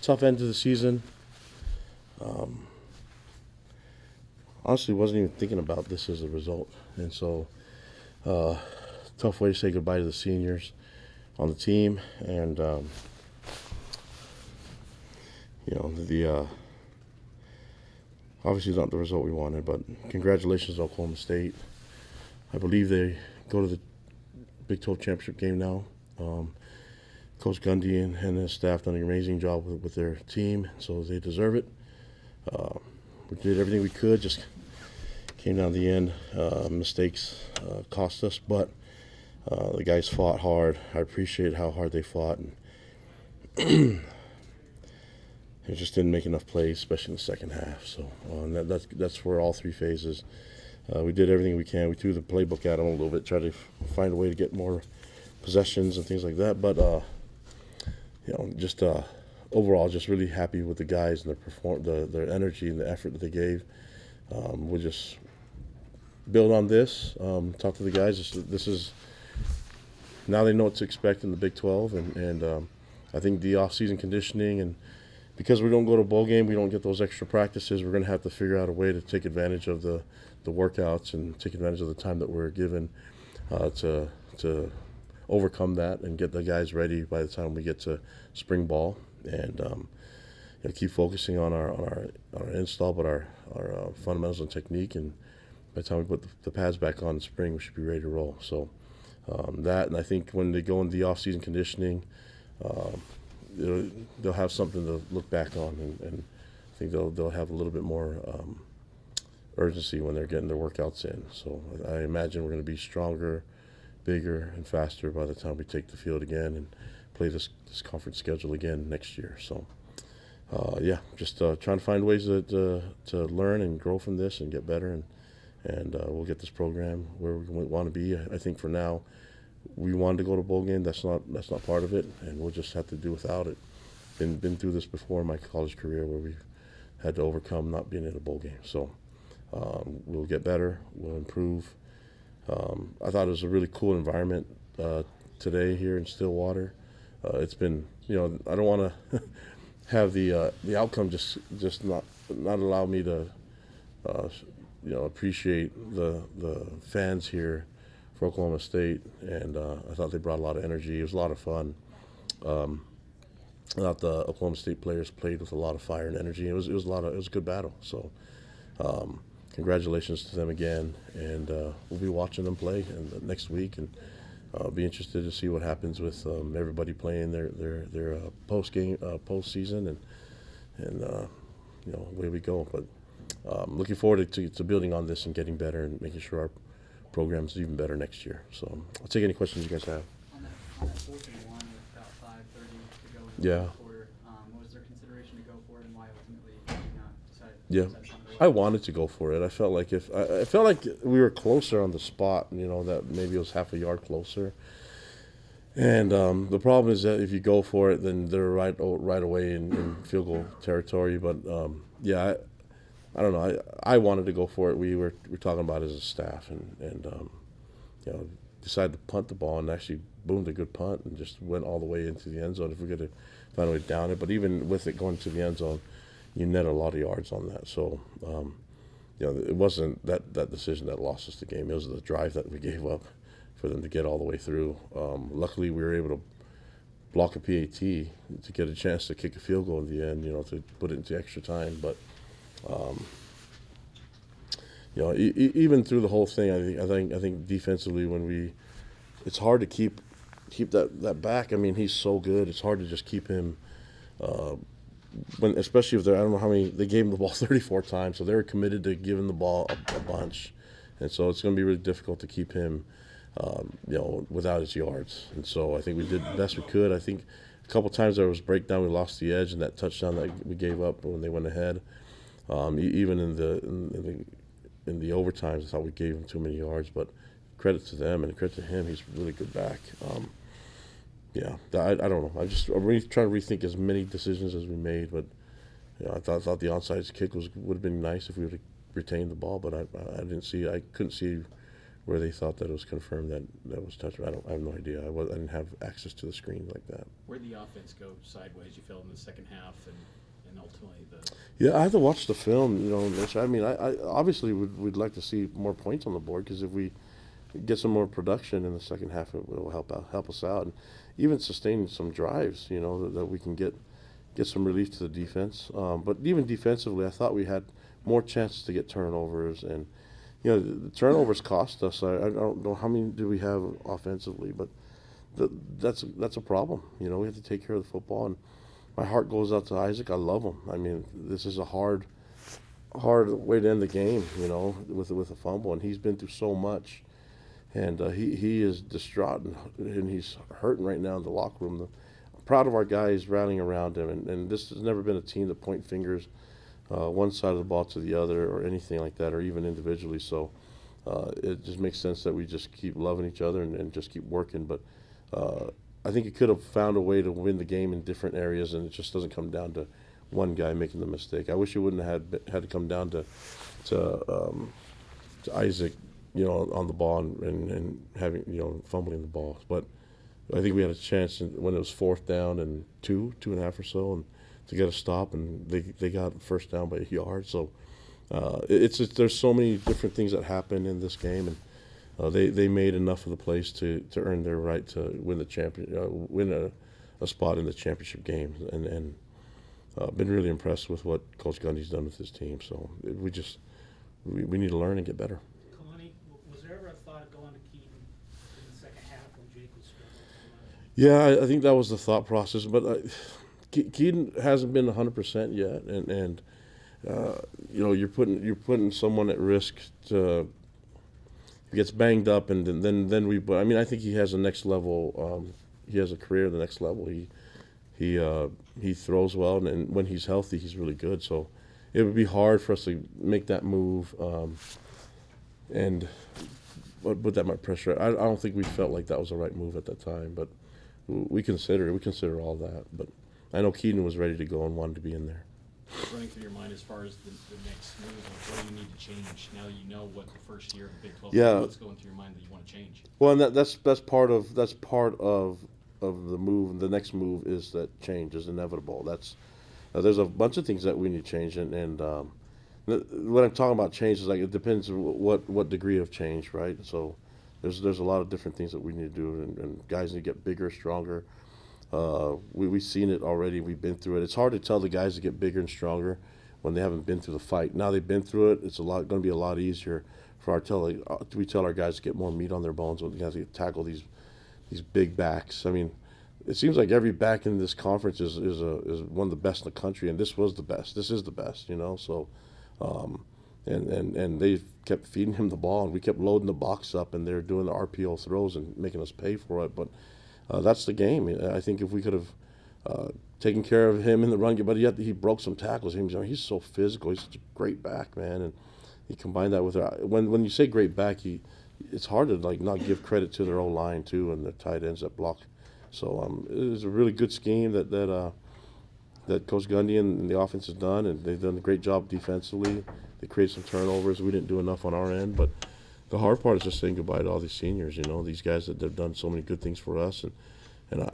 tough end to the season. Honestly, wasn't even thinking about this as a result, and so tough way to say goodbye to the seniors on the team, and the obviously not the result we wanted, but congratulations to Oklahoma State. I believe they go to the Big 12 championship game now. Coach Gundy and his staff done an amazing job with their team, so they deserve it. We did everything we could, just came down to the end. Mistakes cost us, but the guys fought hard. I appreciate how hard they fought, and it just didn't make enough plays, especially in the second half. So that's where all three phases. We did everything we can. We threw the playbook at them a little bit, tried to find a way to get more possessions and things like that. But just overall, just really happy with the guys and their energy and the effort that they gave. We'll just build on this. Talk to the guys. This is now they know what to expect in the Big 12, and I think the off-season conditioning, and because we don't go to bowl game, we don't get those extra practices. We're going to have to figure out a way to take advantage of the workouts and take advantage of the time that we're given to overcome that and get the guys ready by the time we get to spring ball, and keep focusing on our install, but our fundamentals and technique. And by the time we put the pads back on in spring, we should be ready to roll. So that, and I think when they go into the off-season conditioning, they'll have something to look back on, and I think they'll have a little bit more urgency when they're getting their workouts in. So I imagine we're going to be stronger, bigger, and faster by the time we take the field again and play this conference schedule again next year. So just trying to find ways to learn and grow from this and get better, and we'll get this program where we want to be. I think for now, we wanted to go to bowl game. That's not part of it, and we'll just have to do without it. Been through this before in my college career where we've had to overcome not being in a bowl game. So we'll get better. We'll improve. I thought it was a really cool environment today here in Stillwater. It's been, I don't want to have the outcome just not allow me to, appreciate the fans here for Oklahoma State, and I thought they brought a lot of energy. It was a lot of fun. I thought the Oklahoma State players played with a lot of fire and energy. It was a good battle. So congratulations to them again, and we'll be watching them play next week, and be interested to see what happens with everybody playing their postseason, and away we go. But looking forward to building on this and getting better and making sure our program's even better next year. So I'll take any questions you guys have. On that 4th and 1 with about 5:30 to go in the Yeah. quarter, what was their consideration to go for it, and why ultimately did you not decide Yeah, to decide on the I wanted to go for it. I felt like I felt like we were closer on the spot. That maybe it was half a yard closer. And the problem is that if you go for it, then they're right away in field goal territory. But I don't know. I wanted to go for it. We were talking about it as a staff, and decided to punt the ball, and actually boomed a good punt and just went all the way into the end zone. If we're going to find a way down it, but even with it going to the end zone, you net a lot of yards on that. So it wasn't that decision that lost us the game. It was the drive that we gave up for them to get all the way through. Luckily, we were able to block a PAT to get a chance to kick a field goal in the end, to put it into extra time. But even through the whole thing, I think defensively, it's hard to keep that back. I mean, he's so good. It's hard to just keep him. Especially if I don't know how many, they gave him the ball 34 times, so they were committed to giving the ball a bunch, and so it's going to be really difficult to keep him, without his yards. And so I think we did the best we could. I think a couple times there was breakdown, we lost the edge, and that touchdown that we gave up when they went ahead. Even in the overtimes, I thought we gave him too many yards. But credit to them and credit to him, he's really good back. I don't know. I'm really trying to rethink as many decisions as we made. But I thought the onside kick would have been nice if we would have retained the ball. But I couldn't see where they thought that it was confirmed that was touched. I have no idea. I didn't have access to the screen like that. Where'd the offense go sideways? You felt in the second half, and ultimately the. Yeah, I have to watch the film. Mitch. I mean, I obviously we'd like to see more points on the board, because if we get some more production in the second half, it will help us out, and even sustain some drives. That we can get some relief to the defense. But even defensively, I thought we had more chances to get turnovers, and the turnovers cost us. I don't know how many do we have offensively, but that's a problem. We have to take care of the football, and my heart goes out to Isaac. I love him. I mean, this is a hard way to end the game, with a fumble, and he's been through so much, and he is distraught, and he's hurting right now in the locker room. I'm proud of our guys rallying around him, and this has never been a team to point fingers one side of the ball to the other or anything like that, or even individually. So it just makes sense that we just keep loving each other and just keep working. But I think it could have found a way to win the game in different areas, and it just doesn't come down to one guy making the mistake. I wish it wouldn't have had to come down to Isaac, on the ball and having fumbling the ball. But I think we had a chance when it was 4th down and 2.5 or so, and to get a stop, and they got first down by a yard. So there's so many different things that happen in this game, and they made enough of the plays to earn their right to win the win a spot in the championship game, and been really impressed with what Coach Gundy's done with his team. So we need to learn and get better. Kalani, was there ever a thought of going to Keaton in the second half when Jake was struggling? Yeah, I think that was the thought process, but Keaton hasn't been 100% yet, and you're putting someone at risk to. He gets banged up, and then we. But I mean, I think he has a next level. He has a career at the next level. He throws well, and when he's healthy, he's really good. So it would be hard for us to make that move, and put that much pressure. I don't think we felt like that was the right move at that time, but we consider all that. But I know Keaton was ready to go and wanted to be in there. Running through your mind as far as the next move, what do you need to change now that you know what the first year of the Big 12 is? Yeah. What's going through your mind that you want to change? Well, and that's part of the move. The next move is that change is inevitable. There's a bunch of things that we need to change, and when I'm talking about change is like it depends what degree of change, right? So there's a lot of different things that we need to do, and guys need to get bigger, stronger. We've seen it already. We've been through it. It's hard to tell the guys to get bigger and stronger when they haven't been through the fight. Now they've been through it. It's going to be a lot easier for we tell our guys to get more meat on their bones when they have to tackle these big backs. I mean, it seems like every back in this conference is one of the best in the country, and this was the best. This is the best, So, and they kept feeding him the ball, and we kept loading the box up, and they're doing the RPO throws and making us pay for it. But that's the game. I think if we could have taken care of him in the run game, but he broke some tackles. He's so physical. He's such a great back, man, and he combined that with when you say great back, it's hard to not give credit to their own line too, and the tight ends that block. So it was a really good scheme that Coach Gundy and the offense has done, and they've done a great job defensively. They created some turnovers. We didn't do enough on our end, but the hard part is just saying goodbye to all these seniors. These guys that have done so many good things for us, and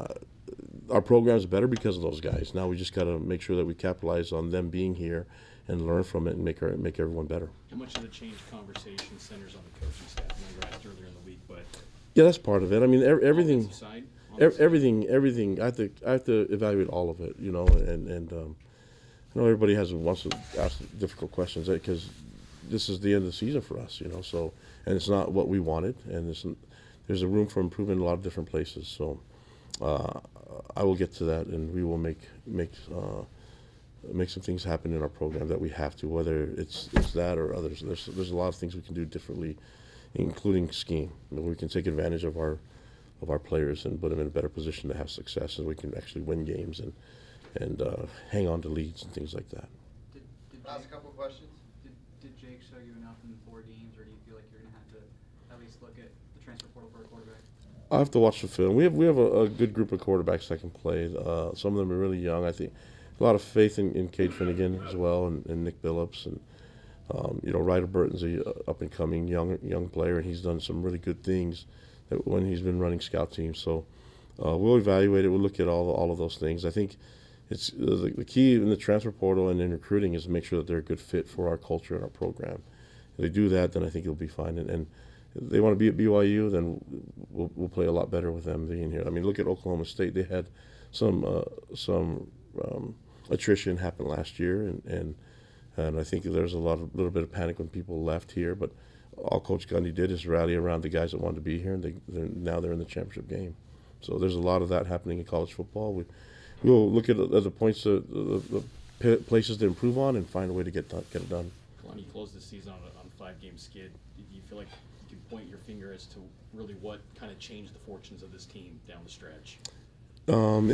our program is better because of those guys. Now we just got to make sure that we capitalize on them being here and learn from it and make everyone better. How much of the change conversation centers on the coaching staff? I know you asked earlier in the week, but yeah, that's part of it. I mean, everything. Side, everything. I have to evaluate all of it, and I know everybody wants to ask difficult questions because this is the end of the season for us, So, and it's not what we wanted, and there's a room for improvement in a lot of different places. So, I will get to that, and we will make some things happen in our program that we have to, whether it's that or others. There's a lot of things we can do differently, including scheme. We can take advantage of our players and put them in a better position to have success, and we can actually win games and hang on to leads and things like that. Last couple of questions. Did Jake show you enough in 4 games, or do you feel like you're going to have to at least look at the transfer portal for a quarterback? I have to watch the film. We have a good group of quarterbacks that can play. Some of them are really young. I think a lot of faith in Cade Finnegan as well, and Nick Billups, and Ryder Burton's a up and coming young player, and he's done some really good things when he's been running scout teams. So we'll evaluate it. We'll look at all of those things. I think it's the key in the transfer portal and in recruiting is to make sure that they're a good fit for our culture and our program. If they do that, then I think it'll be fine. And if they want to be at BYU, then we'll play a lot better with them being here. I mean, look at Oklahoma State. They had some attrition happen last year, and I think there's little bit of panic when people left here. But all Coach Gundy did is rally around the guys that wanted to be here, and now they're in the championship game. So there's a lot of that happening in college football. We'll look at the points, the places to improve on, and find a way to get it done. Kalani closed the season on a 5-game skid. Do you feel like you can point your finger as to really what kind of changed the fortunes of this team down the stretch? During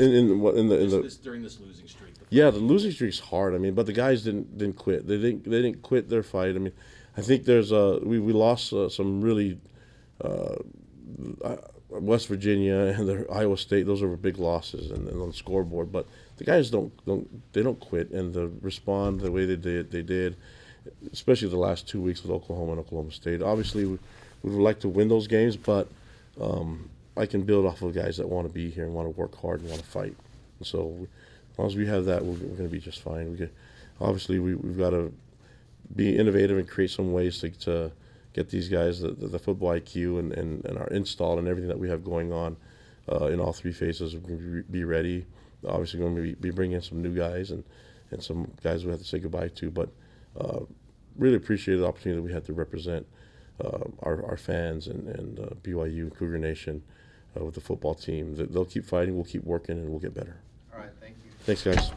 this losing streak. The losing streak's hard. I mean, but the guys didn't quit. They didn't quit their fight. I mean, I think there's we lost some really West Virginia and the Iowa State. Those are big losses and on the scoreboard. But the guys don't quit, and they respond the way they did, especially the last 2 weeks with Oklahoma and Oklahoma State. Obviously, we would like to win those games, but I can build off of guys that want to be here and want to work hard and want to fight. And so as long as we have that, we're going to be just fine. We've got to be innovative and create some ways to get these guys the football IQ and our install and everything that we have going on in all three phases. We're going to be ready. Obviously, we're going to be bringing in some new guys and some guys we have to say goodbye to. But really appreciate the opportunity that we had to represent our fans and BYU and Cougar Nation with the football team. They'll keep fighting, we'll keep working, and we'll get better. All right, thank you. Thanks, guys.